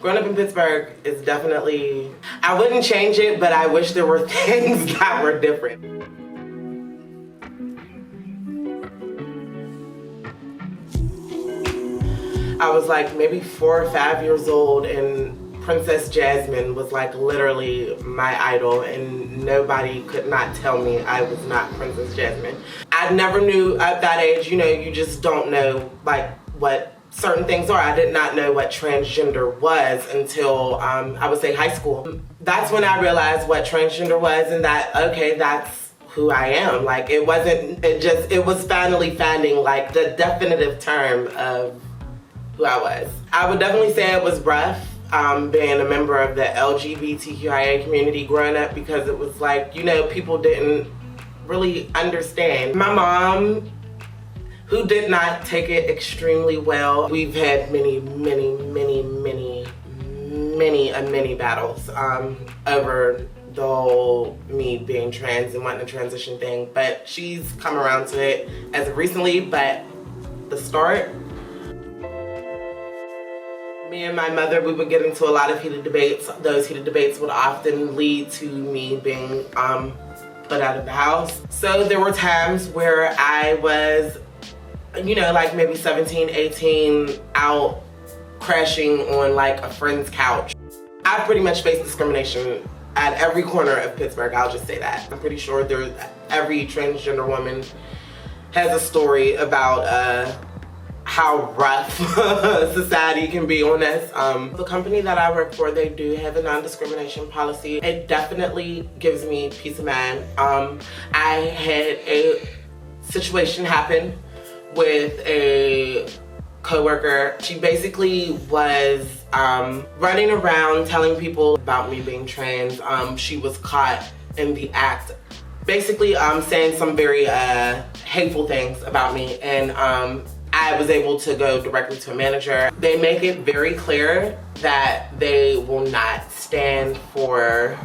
Growing up in Pittsburgh is definitely, I wouldn't change it, but I wish there were things that were different. I was like maybe 4 or 5 years old, and Princess Jasmine was like literally my idol, and nobody could not tell me I was not Princess Jasmine. I never knew at that age, you know, you just don't know like what certain things are. I did not know what transgender was until I would say high school. That's when I realized what transgender was, and that, okay, that's who I am. Like it was finally finding like the definitive term of who I was. I would definitely say it was rough being a member of the LGBTQIA community growing up, because it was like, you know, people didn't really understand. My mom, who did not take it extremely well. We've had many battles over the whole me being trans and wanting to transition thing, but she's come around to it as of recently. But the start, me and my mother, we would get into a lot of heated debates. Those heated debates would often lead to me being put out of the house. So there were times where I was, you know, like maybe 17, 18, out crashing on like a friend's couch. I pretty much faced discrimination at every corner of Pittsburgh, I'll just say that. I'm pretty sure every transgender woman has a story about how rough society can be on us. The company that I work for, they do have a non-discrimination policy. It definitely gives me peace of mind. I had a situation happen with a coworker. She basically was running around telling people about me being trans. She was caught in the act, basically saying some very hateful things about me, and I was able to go directly to a manager. They make it very clear that they will not stand for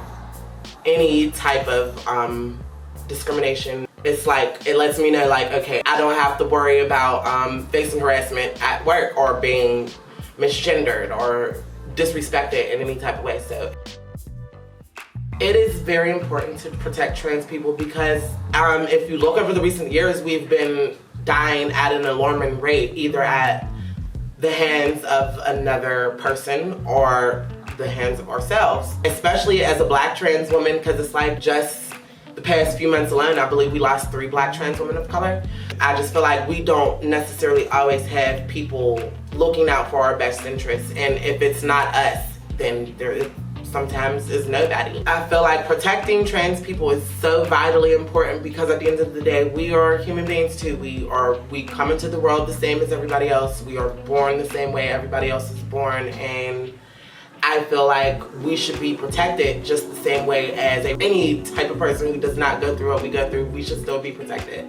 any type of discrimination. It's like, it lets me know like, okay, I don't have to worry about facing harassment at work or being misgendered or disrespected in any type of way. So it is very important to protect trans people, because if you look over the recent years, we've been dying at an alarming rate, either at the hands of another person or the hands of ourselves, especially as a Black trans woman, because it's like just the past few months alone, I believe we lost 3 Black trans women of color. I just feel like we don't necessarily always have people looking out for our best interests, and if it's not us, then there sometimes is nobody. I feel like protecting trans people is so vitally important, because at the end of the day, we are human beings too. We come into the world the same as everybody else. We are born the same way everybody else is born, and I feel like we should be protected just the same way as any type of person who does not go through what we go through. We should still be protected.